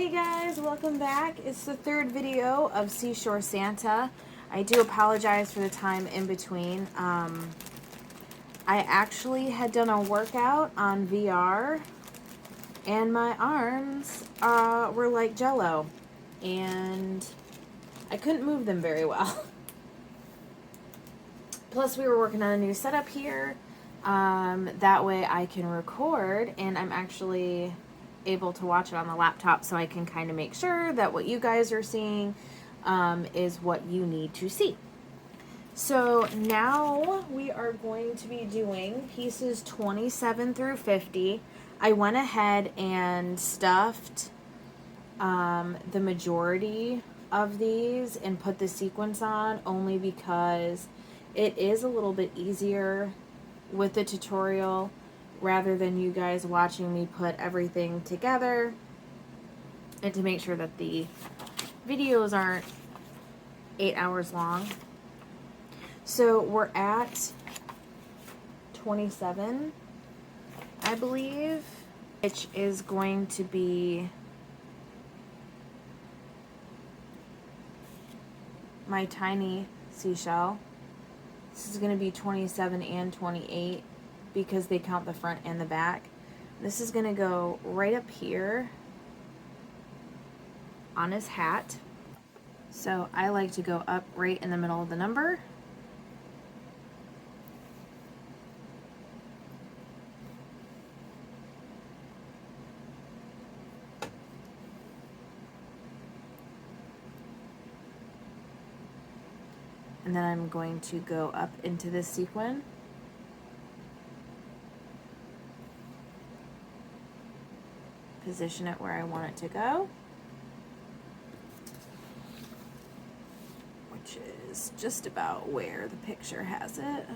Hey guys, welcome back. It's the third video of Seashore Santa. I do apologize for the time in between. I actually had done a workout on VR and my arms were like jello and I couldn't move them very well. Plus we were working on a new setup here. That way I can record and I'm actually able to watch it on the laptop, so I can kind of make sure that what you guys are seeing is what you need to see. So now we are going to be doing pieces 27 through 50. I went ahead and stuffed the majority of these and put the sequins on only because it is a little bit easier with the tutorial rather than you guys watching me put everything together, and to make sure that the videos aren't 8 hours long. So we're at 27, I believe, which is going to be my tiny seashell. This is going to be 27 and 28 because they count the front and the back. This is going to go right up here on his hat. So I like to go up right in the middle of the number. And then I'm going to go up into this sequin. Position it where I want it to go, which is just about where the picture has it.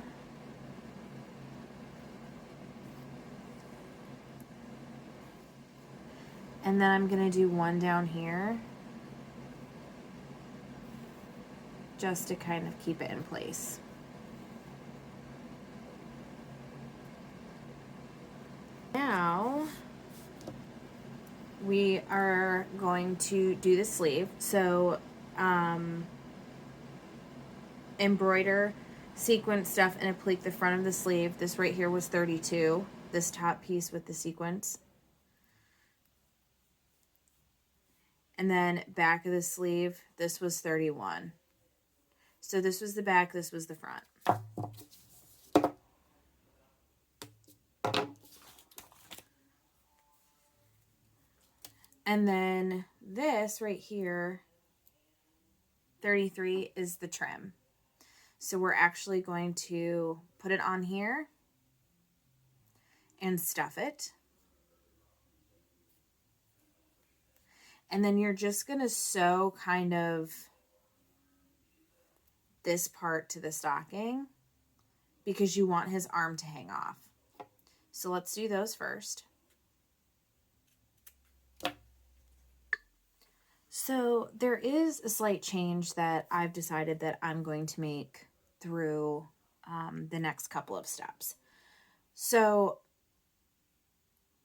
And then I'm going to do one down here just to kind of keep it in place. Now we are going to do the sleeve. So embroider sequin stuff and applique the front of the sleeve. This right here was 32, this top piece with the sequins. And then back of the sleeve, this was 31. So this was the back, this was the front. And then this right here, 33, is the trim. So we're actually going to put it on here and stuff it. And then you're just going to sew kind of this part to the stocking because you want his arm to hang off. So let's do those first. So there is a slight change that I've decided that I'm going to make through the next couple of steps. So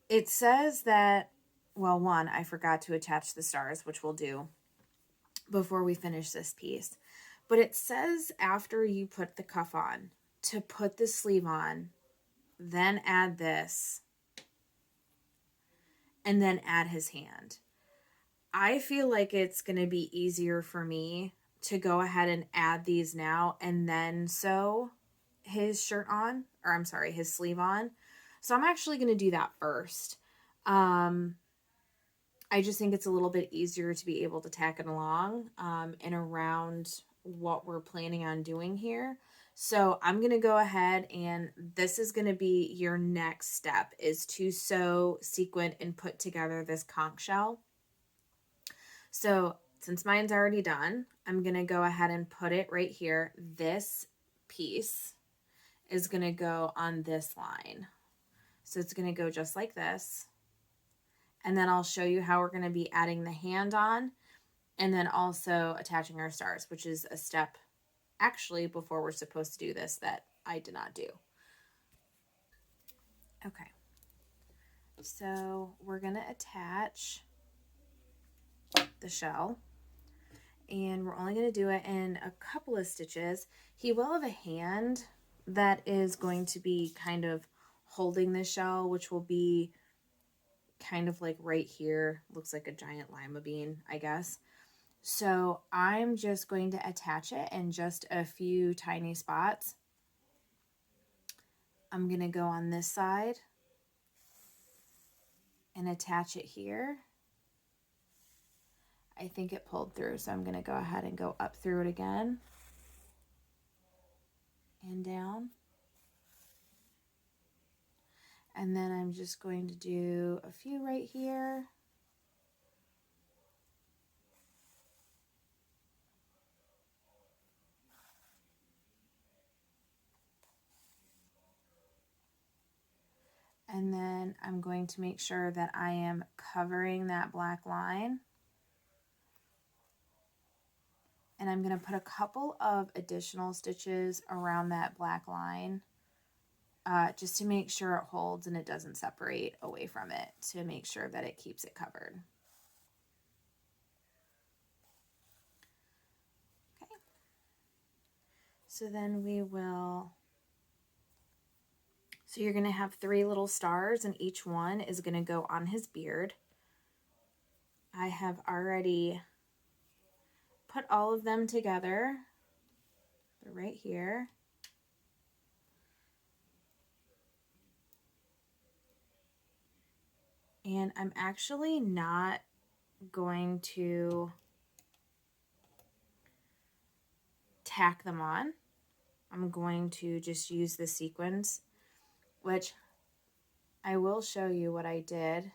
it says that, well, one, I forgot to attach the stars, which we'll do before we finish this piece. But it says after you put the cuff on, to put the sleeve on, then add this, and then add his hand. I feel like it's going to be easier for me to go ahead and add these now and then sew his shirt on, or I'm sorry, his sleeve on. So I'm actually going to do that first. I just think it's a little bit easier to be able to tack it along and around what we're planning on doing here. So I'm going to go ahead, and this is going to be your next step, is to sew, sequin, and put together this conch shell. So since mine's already done, I'm going to go ahead and put it right here. This piece is going to go on this line. So it's going to go just like this. And then I'll show you how we're going to be adding the hand on and then also attaching our stars, which is a step actually before we're supposed to do this that I did not do. Okay. So we're going to attach the shell. And we're only going to do it in a couple of stitches. He will have a hand that is going to be kind of holding the shell, which will be kind of like right here. Looks like a giant lima bean, I guess. So I'm just going to attach it in just a few tiny spots. I'm going to go on this side and attach it here. I think it pulled through, so I'm going to go ahead and go up through it again and down. And then I'm just going to do a few right here. And then I'm going to make sure that I am covering that black line. And I'm going to put a couple of additional stitches around that black line just to make sure it holds and it doesn't separate away from it, to make sure that it keeps it covered. Okay. So then we will, so you're going to have 3 little stars and each one is going to go on his beard. I have already put all of them together. They're right here. And I'm actually not going to tack them on. I'm going to just use the sequins, which I will show you what I did.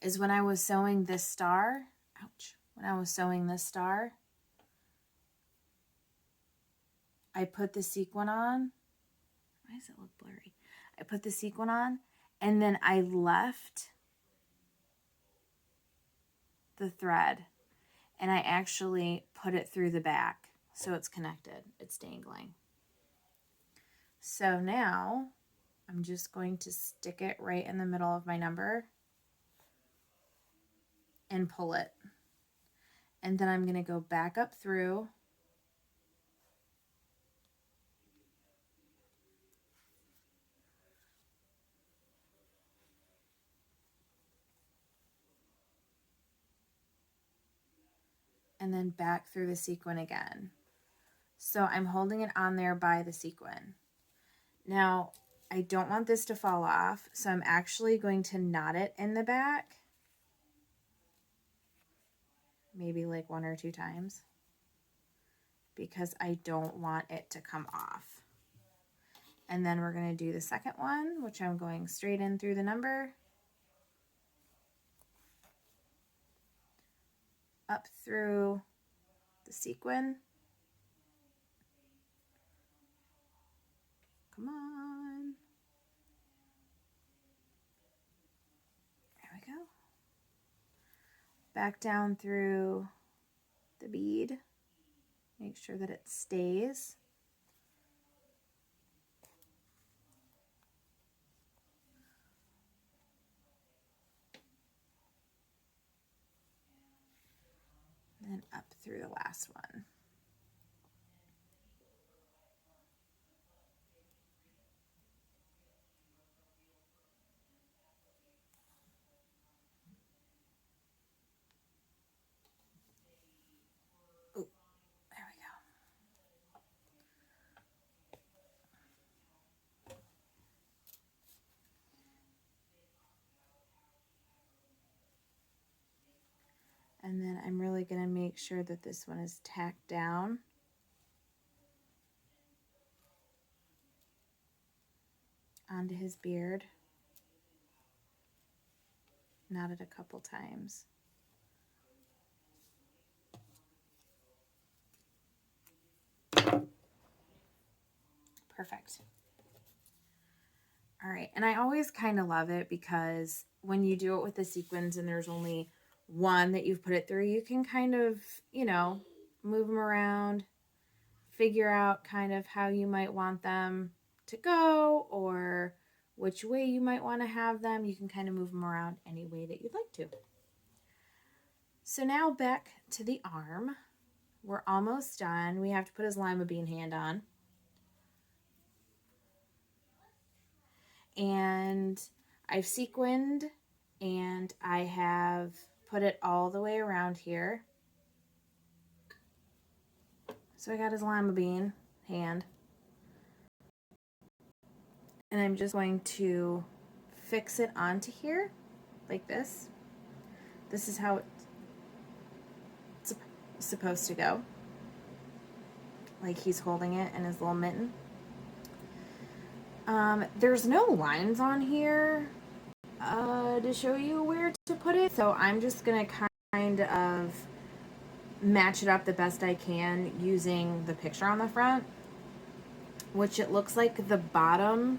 Is when I was sewing this star, when I was sewing this star, I put the sequin on. Why does it look blurry? I put the sequin on and then I left the thread and I actually put it through the back so it's connected, it's dangling. So now I'm just going to stick it right in the middle of my number and pull it. And then I'm going to go back up through and then back through the sequin again. So I'm holding it on there by the sequin. Now, I don't want this to fall off, so I'm actually going to knot it in the back. Maybe like 1 or 2 times. Because I don't want it to come off. And then we're going to do the second one, which I'm going straight in through the number. Up through the sequin. Come on. There we go. Back down through the bead. Make sure that it stays. And then up through the last one. And then I'm really going to make sure that this one is tacked down. Onto his beard. Knotted a couple times. Perfect. All right, and I always kind of love it because when you do it with the sequins and there's only one that you've put it through, you can kind of, you know, move them around, figure out kind of how you might want them to go or which way you might want to have them. You can kind of move them around any way that you'd like to. So now back to the arm. We're almost done. We have to put his lima bean hand on. And I've sequined and I have put it all the way around here. So I got his lima bean hand. And I'm just going to fix it onto here like this. This is how it's supposed to go. Like he's holding it in his little mitten. There's no lines on here to show you where to put it, so I'm just gonna kind of match it up the best I can using the picture on the front, which it looks like the bottom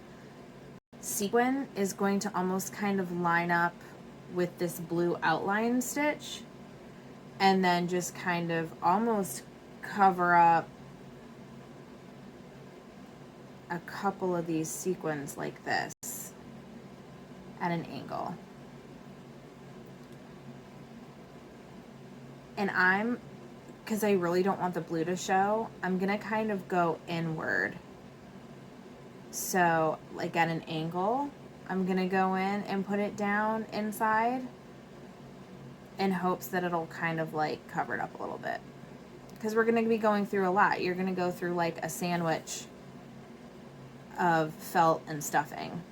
sequin is going to almost kind of line up with this blue outline stitch, and then just kind of almost cover up a couple of these sequins like this at an angle. And because I really don't want the blue to show, I'm gonna kind of go inward. So like at an angle, I'm gonna go in and put it down inside in hopes that it'll kind of like cover it up a little bit. Because we're gonna be going through a lot. You're gonna go through like a sandwich of felt and stuffing.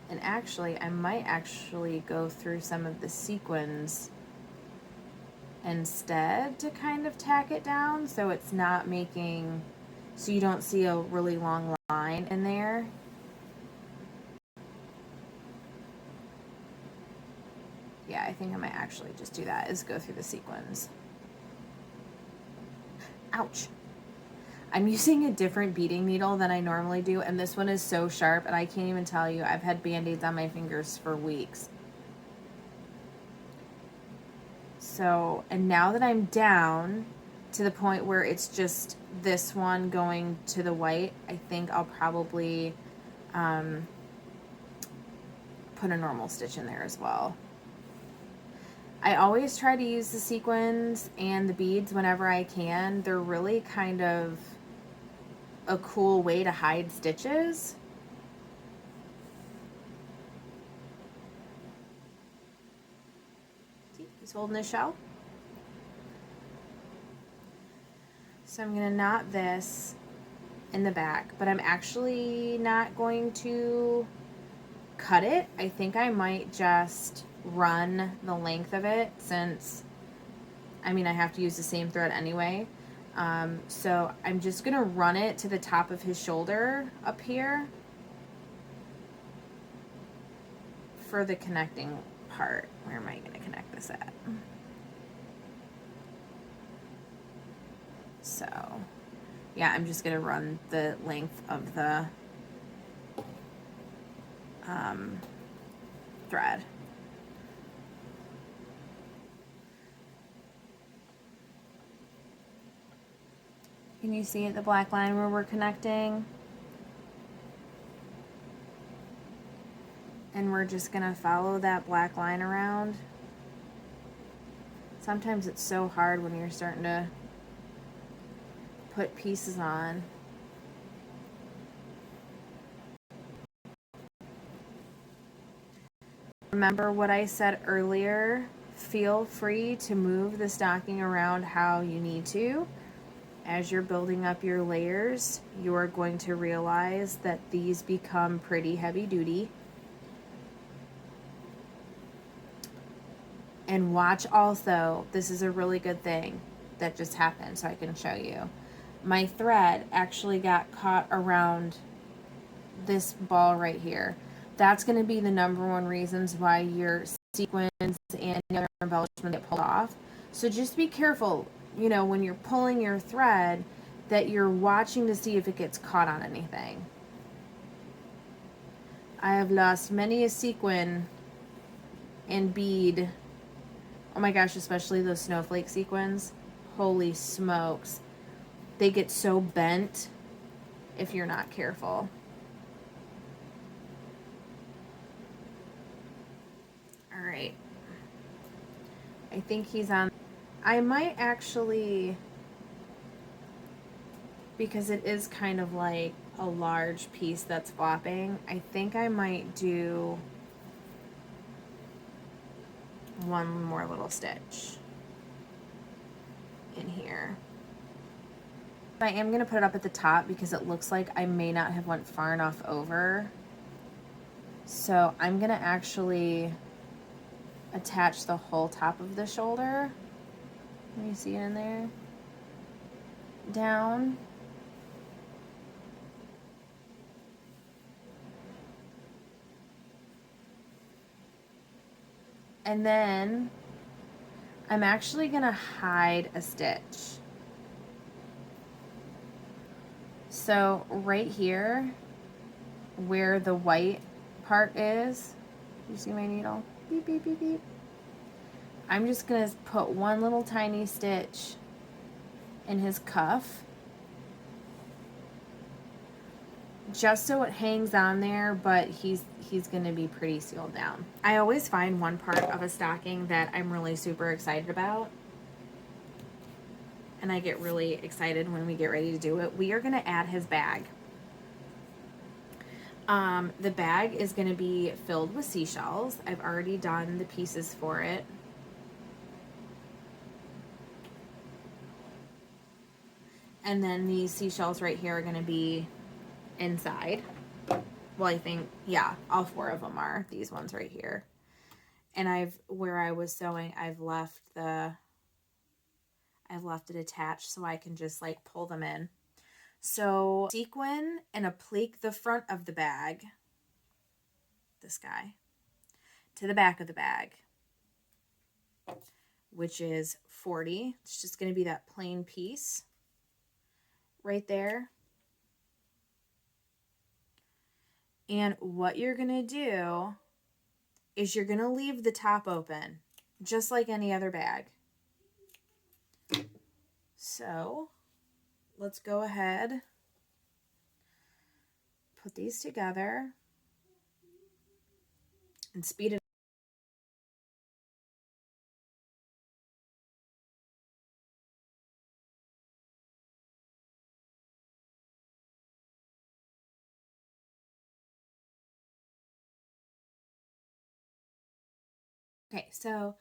And actually, I might actually go through some of the sequins instead to kind of tack it down so it's not making, so you don't see a really long line in there. Yeah, I think I might actually just do that, is go through the sequins. Ouch. I'm using a different beading needle than I normally do, and this one is so sharp, and I can't even tell you, I've had band-aids on my fingers for weeks. So, and now that I'm down to the point where it's just this one going to the white, I think I'll probably put a normal stitch in there as well. I always try to use the sequins and the beads whenever I can. They're really kind of a cool way to hide stitches. See, he's holding his shell. So I'm gonna knot this in the back, but I'm actually not going to cut it. I think I might just run the length of it, since I mean I have to use the same thread anyway. So I'm just gonna run it to the top of his shoulder up here for the connecting part. Where am I gonna connect this at? So yeah, I'm just gonna run the length of the thread. Can you see it, the black line where we're connecting? And we're just gonna follow that black line around. Sometimes it's so hard when you're starting to put pieces on. Remember what I said earlier, feel free to move the stocking around how you need to. As you're building up your layers, you are going to realize that these become pretty heavy duty. And watch also, this is a really good thing that just happened, so I can show you. My thread actually got caught around this ball right here. That's going to be the #1 reasons why your sequins and other embellishments get pulled off. So just be careful, you know, when you're pulling your thread, that you're watching to see if it gets caught on anything. I have lost many a sequin and bead. Oh my gosh, especially those snowflake sequins. Holy smokes. They get so bent if you're not careful. right. I think he's on. I might actually, because it is kind of like a large piece that's flopping, I think I might do one more little stitch in here. I am going to put it up at the top because it looks like I may not have went far enough over. So I'm going to actually attach the whole top of the shoulder. Let me see it in there. Down. And then I'm actually going to hide a stitch. So right here, where the white part is, you see my needle? Beep, beep, beep, beep. I'm just going to put one little tiny stitch in his cuff, just so it hangs on there, but he's going to be pretty sealed down. I always find one part of a stocking that I'm really super excited about, and I get really excited when we get ready to do it. We are going to add his bag. The bag is going to be filled with seashells. I've already done the pieces for it. And then these seashells right here are going to be inside. Well, I think, yeah, all 4 of them are. These ones right here. And where I was sewing, I've left it attached so I can just like pull them in. So sequin and applique the front of the bag, this guy, to the back of the bag, which is 40. It's just going to be that plain piece right there. And what you're going to do is you're going to leave the top open, just like any other bag. So let's go ahead, put these together, and speed it. Okay, so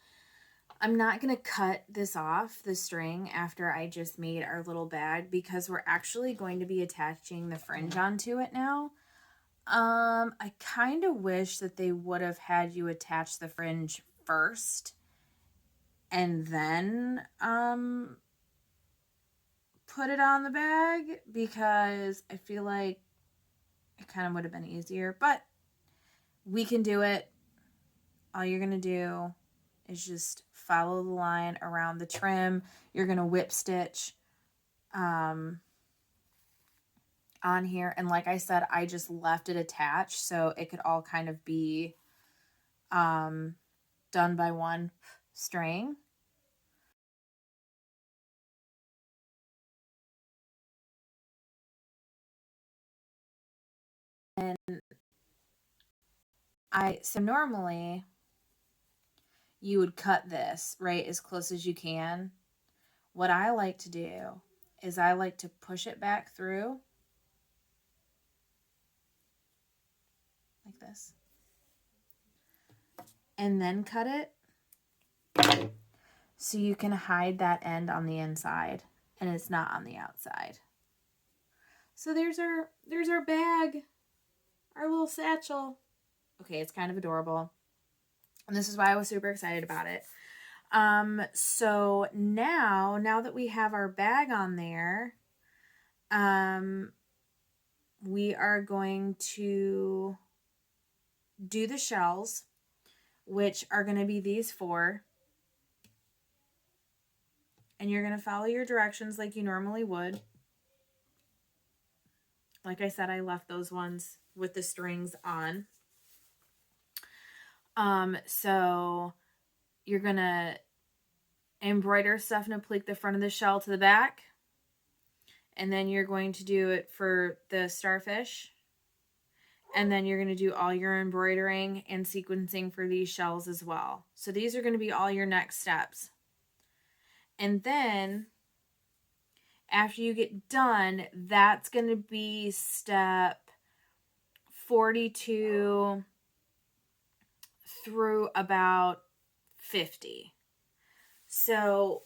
I'm not going to cut this off, the string, after I just made our little bag, because we're actually going to be attaching the fringe onto it now. I kind of wish that they would have had you attach the fringe first and then put it on the bag, because I feel like it kind of would have been easier, but we can do it. All you're going to do is just follow the line around the trim. You're going to whip stitch on here. And like I said, I just left it attached so it could all kind of be done by one string. And so normally you would cut this, right, as close as you can. What I like to do is I like to push it back through like this, and then cut it so you can hide that end on the inside and it's not on the outside. So there's our bag, our little satchel. Okay, it's kind of adorable. And this is why I was super excited about it. So now that we have our bag on there, we are going to do the shells, which are going to be these 4. And you're going to follow your directions like you normally would. Like I said, I left those ones with the strings on. So you're going to embroider stuff and applique the front of the shell to the back. And then you're going to do it for the starfish. And then you're going to do all your embroidering and sequencing for these shells as well. So these are going to be all your next steps. And then after you get done, that's going to be step 42 through about 50. So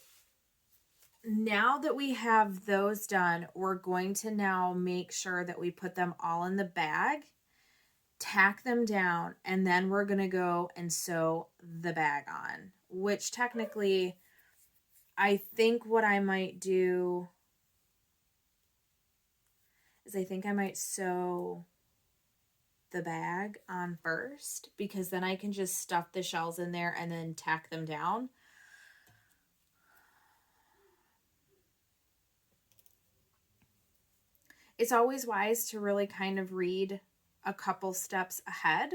now that we have those done, we're going to now make sure that we put them all in the bag, tack them down, and then we're going to go and sew the bag on, which technically I think what I might do is I think I might sew the bag on first, because then I can just stuff the shells in there and then tack them down. It's always wise to really kind of read a couple steps ahead,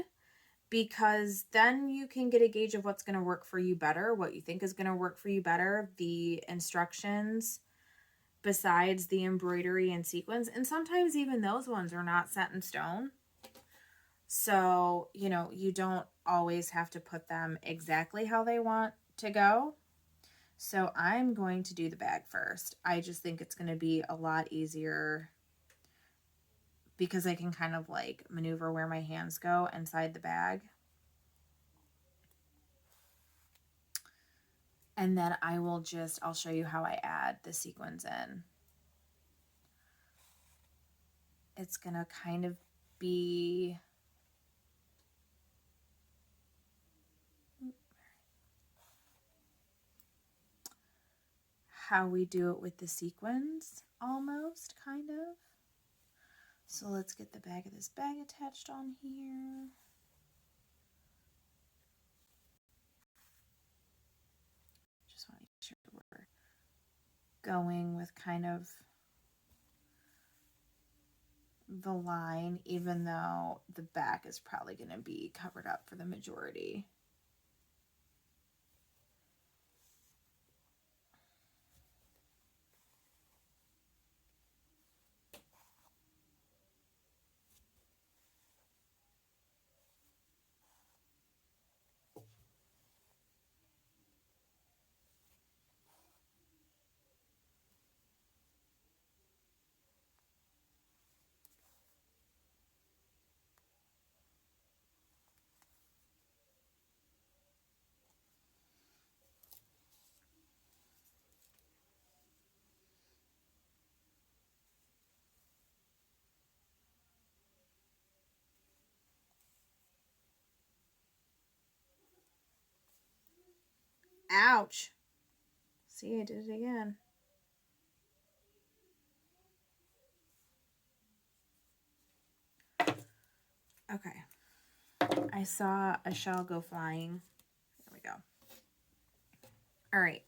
because then you can get a gauge of what's going to work for you better, what you think is going to work for you better, the instructions besides the embroidery and sequins. And sometimes even those ones are not set in stone. So, you know, you don't always have to put them exactly how they want to go. So I'm going to do the bag first. I just think it's going to be a lot easier because I can kind of like maneuver where my hands go inside the bag. And then I'll show you how I add the sequins in. It's going to kind of be how we do it with the sequins, almost, kind of. So let's get the back of this bag attached on here. Just want to make sure we're going with kind of the line, even though the back is probably going to be covered up for the majority. Ouch. See, I did it again. Okay. I saw a shell go flying. There we go. All right.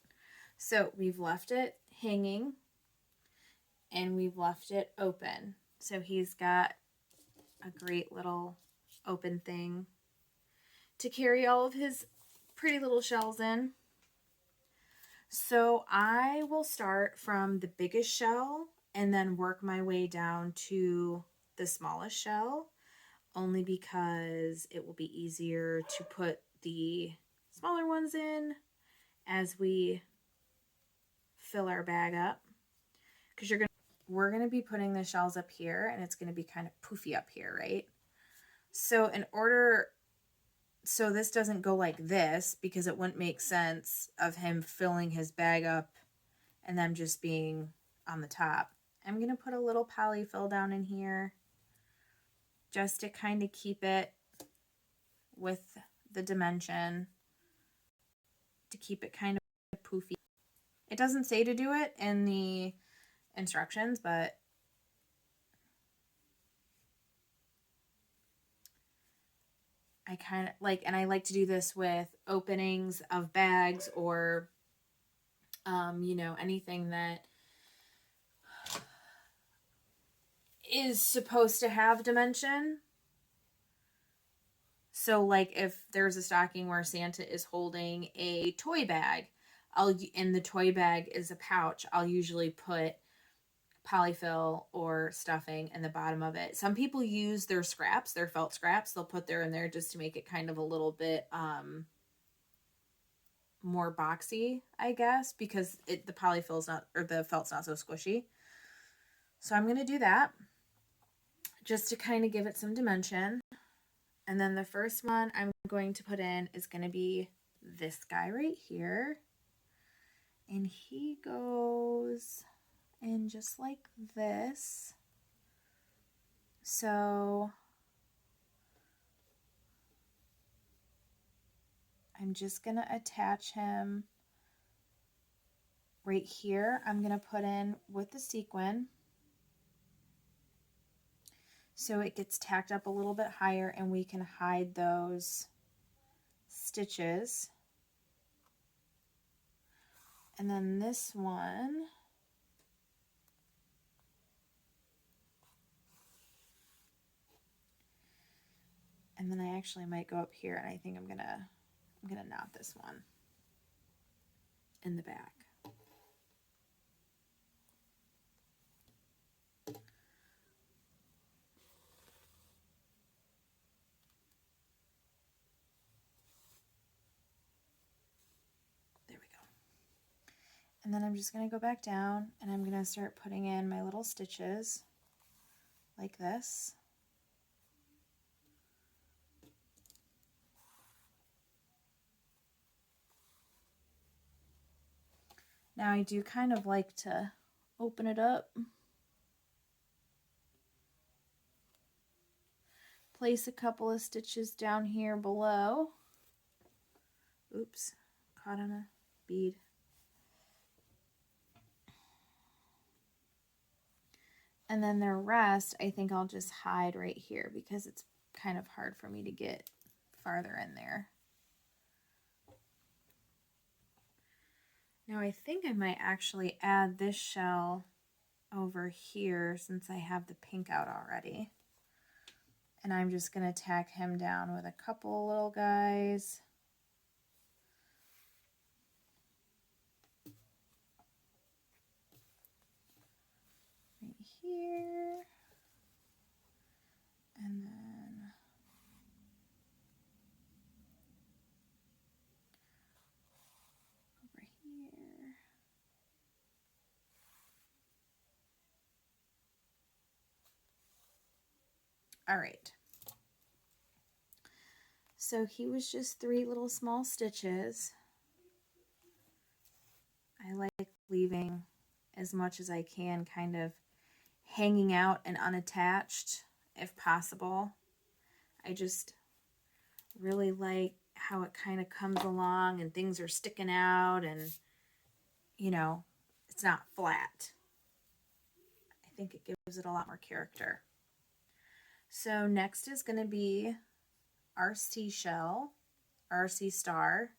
So we've left it hanging and we've left it open. So he's got a great little open thing to carry all of his pretty little shells in. So I will start from the biggest shell and then work my way down to the smallest shell, only because it will be easier to put the smaller ones in as we fill our bag up. Because we're going to be putting the shells up here and it's going to be kind of poofy up here, right? So so this doesn't go like this, because it wouldn't make sense of him filling his bag up and them just being on the top. I'm going to put a little polyfill down in here just to kind of keep it with the dimension, to keep it kind of poofy. It doesn't say to do it in the instructions, but I kind of like, and I like to do this with openings of bags or, you know, anything that is supposed to have dimension. So like if there's a stocking where Santa is holding a toy bag, and the toy bag is a pouch, I'll usually put polyfill or stuffing in the bottom of it. Some people use their scraps, their felt scraps. They'll put there in there just to make it kind of a little bit more boxy, I guess, because the polyfill's not, or the felt's not so squishy. So I'm going to do that just to kind of give it some dimension. And then the first one I'm going to put in is going to be this guy right here. And he goes in just like this. So I'm just going to attach him right here. I'm going to put in with the sequin so it gets tacked up a little bit higher and we can hide those stitches. And then this one, and then I actually might go up here, and I think I'm gonna knot this one in the back. There we go. And then I'm just gonna go back down and I'm gonna start putting in my little stitches like this. Now I do kind of like to open it up, place a couple of stitches down here below. Oops, caught on a bead. And then the rest, I think I'll just hide right here because it's kind of hard for me to get farther in there. Now I think I might actually add this shell over here since I have the pink out already. And I'm just going to tack him down with a couple little guys. Right here. And then over here. All right. So he was just 3 little small stitches. I like leaving as much as I can kind of hanging out and unattached if possible. I just really like how it kind of comes along and things are sticking out and, you know, it's not flat. I think it gives it a lot more character. So next is going to be our seashell, our sea star,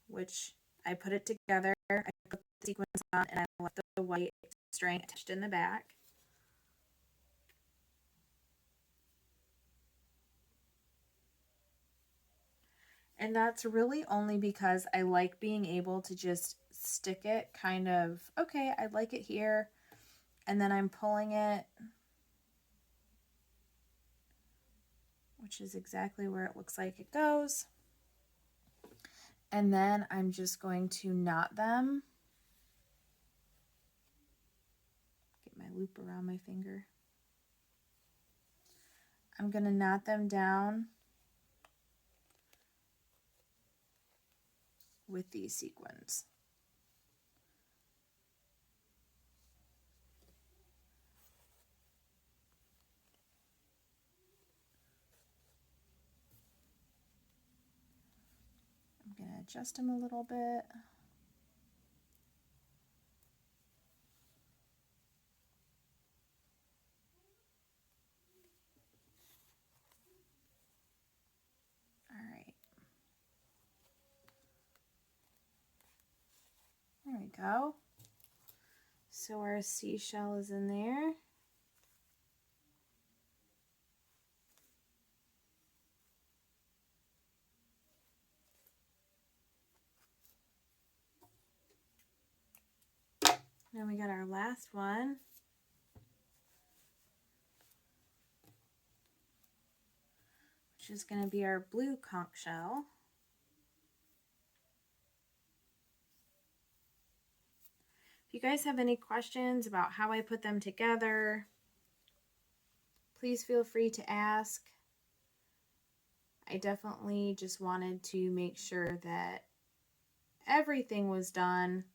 which I put it together. I put the sequins on and I left the white string attached in the back. And that's really only because I like being able to just stick it kind of, okay, I like it here, and then I'm pulling it, which is exactly where it looks like it goes. And then I'm just going to knot them. Get my loop around my finger. I'm going to knot them down with these sequins. I'm going to adjust them a little bit. All right. There we go. So our seashell is in there. Now we got our last one. Which is going to be our blue conch shell. If you guys have any questions about how I put them together, please feel free to ask. I definitely just wanted to make sure that everything was done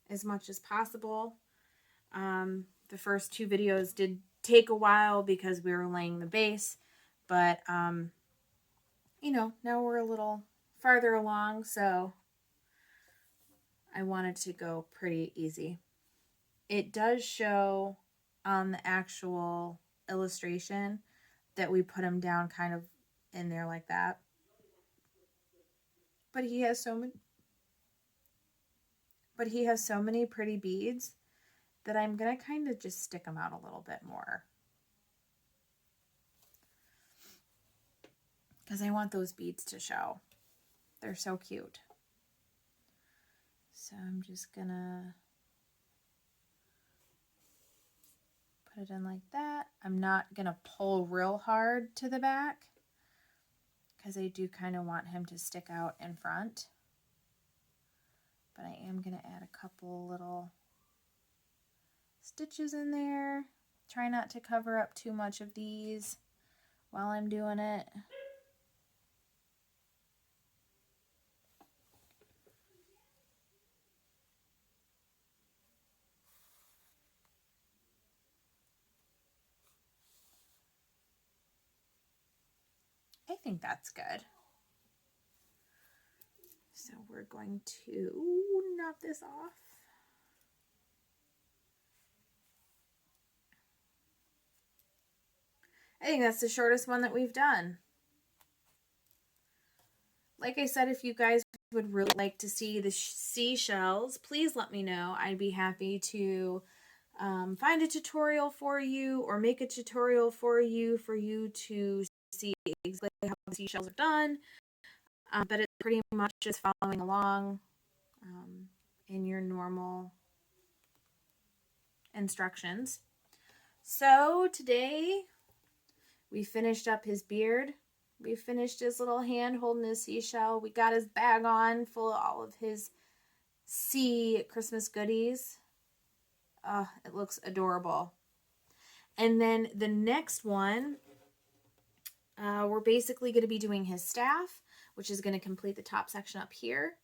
as much as possible. The first two videos did take a while because we were laying the base, but you know, now we're a little farther along, so I wanted to go pretty easy. It does show on the actual illustration that we put him down kind of in there like that. But he has so many pretty beads that I'm going to kind of just stick them out a little bit more. Because I want those beads to show. They're so cute. So I'm just going to put it in like that. I'm not going to pull real hard to the back because I do kind of want him to stick out in front. But I am going to add a couple little stitches in there. Try not to cover up too much of these while I'm doing it. I think that's good. So we're going to knock this off. I think that's the shortest one that we've done. Like I said, if you guys would really like to see the seashells, please let me know. I'd be happy to find a tutorial for you or make a tutorial for you to see exactly how the seashells are done. But it's pretty much just following along in your normal instructions. So today we finished up his beard. We finished his little hand holding his seashell. We got his bag on full of all of his sea Christmas goodies. It looks adorable. And then the next one, we're basically going to be doing his staff, which is going to complete the top section up here.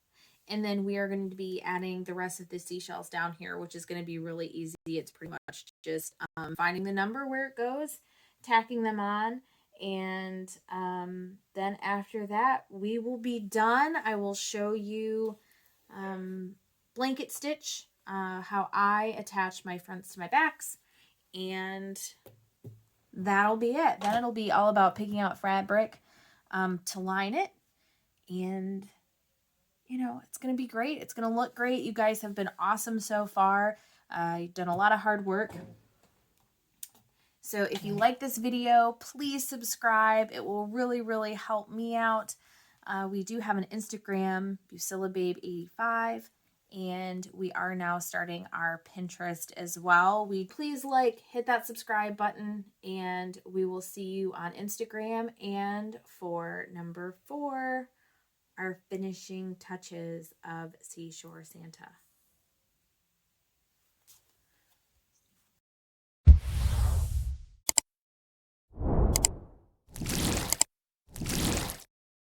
And then we are going to be adding the rest of the seashells down here, which is going to be really easy. It's pretty much just finding the number where it goes, tacking them on, and then after that, we will be done. I will show you blanket stitch, how I attach my fronts to my backs, and that'll be it. Then it'll be all about picking out fabric to line it, and you know, it's going to be great. It's going to look great. You guys have been awesome so far. You've done a lot of hard work. So if you like this video, please subscribe. It will really, really help me out. We do have an Instagram, BucillaBabe85, and we are now starting our Pinterest as well. Please hit that subscribe button, and we will see you on Instagram. And for number 4, our finishing touches of Seashore Santa.